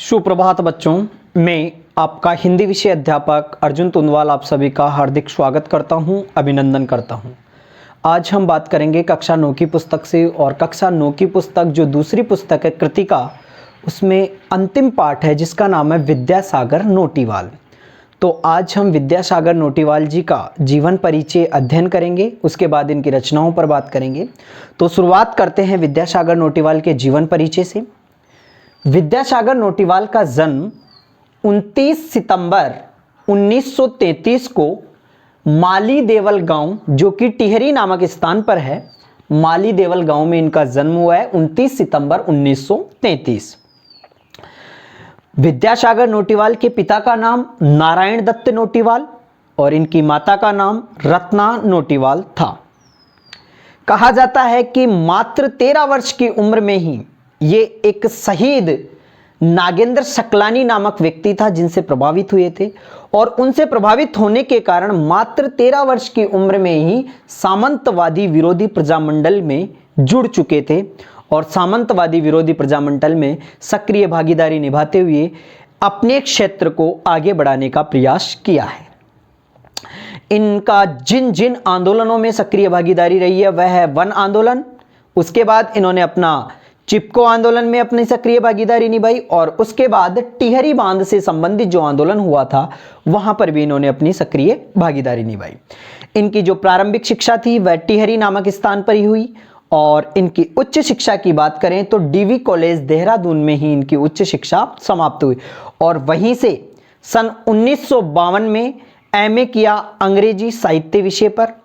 सुप्रभात बच्चों, मैं आपका हिंदी विषय अध्यापक अर्जुन तुंदवाल आप सभी का हार्दिक स्वागत करता हूं, अभिनंदन करता हूं। आज हम बात करेंगे कक्षा 9 की पुस्तक से, और कक्षा 9 की पुस्तक जो दूसरी पुस्तक है कृतिका, उसमें अंतिम पाठ है जिसका नाम है विद्यासागर नोटिवाल। तो आज हम विद्यासागर नोटिवाल जी का जीवन परिचय अध्ययन करेंगे, उसके बाद इनकी रचनाओं पर बात करेंगे। तो शुरुआत करते हैं विद्यासागर नोटिवाल के जीवन परिचय से। विद्यासागर नोटिवाल का जन्म 29 सितंबर 1933 को माली देवल गांव, जो कि टिहरी नामक स्थान पर है, माली देवल गांव में इनका जन्म हुआ है 29 सितंबर 1933। विद्यासागर नोटिवाल के पिता का नाम नारायण दत्त नोटिवाल और इनकी माता का नाम रत्ना नोटिवाल था। कहा जाता है कि मात्र 13 वर्ष की उम्र में ही ये एक शहीद नागेंद्र सकलानी नामक व्यक्ति था जिनसे प्रभावित हुए थे, और उनसे प्रभावित होने के कारण मात्र 13 वर्ष की उम्र में ही सामंतवादी विरोधी प्रजामंडल में जुड़ चुके थे, और सामंतवादी विरोधी प्रजामंडल में सक्रिय भागीदारी निभाते हुए अपने क्षेत्र को आगे बढ़ाने का प्रयास किया है। इनका जिन जिन आंदोलनों में सक्रिय भागीदारी रही है वह है वन आंदोलन, उसके बाद इन्होंने अपना चिपको आंदोलन में अपनी सक्रिय भागीदारी निभाई, और उसके बाद टिहरी बांध से संबंधित जो आंदोलन हुआ था वहां पर भी इन्होंने अपनी सक्रिय भागीदारी निभाई। इनकी जो प्रारंभिक शिक्षा थी वह टिहरी नामक स्थान पर ही हुई, और इनकी उच्च शिक्षा की बात करें तो डीवी कॉलेज देहरादून में ही इनकी उच्च शिक्षा समाप्त हुई, और वहीं से सन 1952 में एमए किया अंग्रेजी साहित्य विषय पर।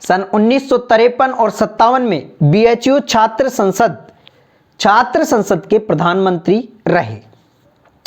सन 1953 और 57 में बीएचयू छात्र संसद के प्रधानमंत्री रहे।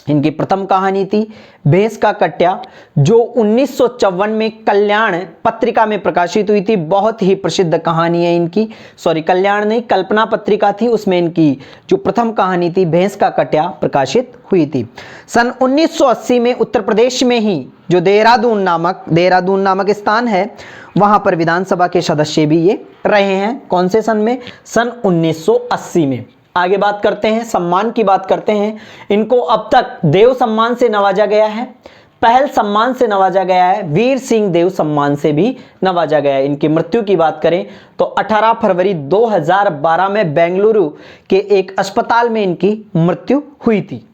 इनकी प्रथम कहानी थी भैंस का कट्या, जो 1954 में कल्याण पत्रिका में प्रकाशित हुई थी। बहुत ही प्रसिद्ध कहानी है इनकी, कल्याण नहीं, कल्पना पत्रिका थी, उसमें इनकी जो प्रथम कहानी थी भैंस का कट्या प्रकाशित हुई थी। सन 1980 में उत्तर प्रदेश में ही जो देहरादून नामक स्थान है, वहां पर विधानसभा के सदस्य भी ये रहे हैं। कौन से सन में? सन 1980 में। आगे बात करते हैं, सम्मान की बात करते हैं। इनको अब तक देव सम्मान से नवाजा गया है, पहल सम्मान से नवाजा गया है, वीर सिंह देव सम्मान से भी नवाजा गया है। इनकी मृत्यु की बात करें तो 18 फरवरी 2012 में बेंगलुरु के एक अस्पताल में इनकी मृत्यु हुई थी।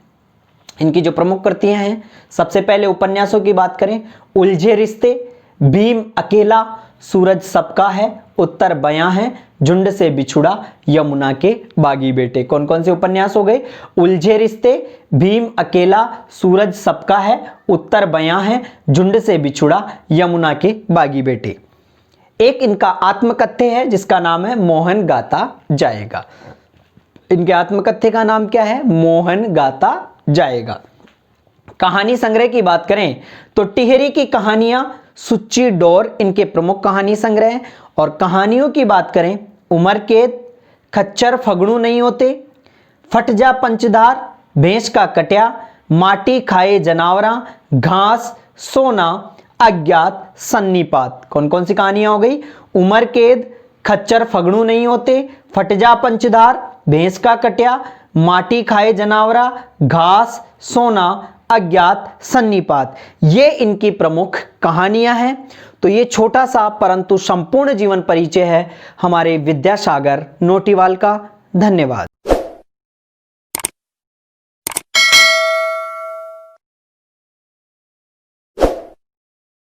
इनकी जो प्रमुख कृतियां हैं, सबसे पहले उपन्यासों की बात करें, उलझे रिश्ते, भीम अकेला, सूरज सबका है, उत्तर बयां है, झुंड से बिछुड़ा, यमुना के बागी बेटे। कौन कौन से उपन्यास हो गए? उलझे रिश्ते, भीम अकेला, सूरज सबका है, उत्तर बयां है, झुंड से बिछुड़ा, यमुना के बागी बेटे। एक इनका आत्मकथ्य है जिसका नाम है मोहन गाता जाएगा। इनके आत्मकथ्य का नाम क्या है? मोहन गाता जाएगा। कहानी संग्रह की बात करें तो टिहरी की कहानियां, सुच्ची डोर इनके प्रमुख कहानी संग्रह हैं। और कहानियों की बात करें, उमर कैद, खच्चर फगड़ू नहीं होते, फट जा पंचधार, भैंस का कट्या, माटी खाए जनावरा, घास, सोना, अज्ञात, सन्नीपात। कौन कौन सी कहानियां हो गई? उमर कैद, खच्चर फगड़ू नहीं होते, फट जा पंचधार, भैंस का कट्या, माटी खाए जनावरा, घास, सोना, अज्ञात, सन्नीपात। ये इनकी प्रमुख कहानियां हैं। तो ये छोटा सा परंतु संपूर्ण जीवन परिचय है हमारे विद्यासागर नोटिवाल का। धन्यवाद।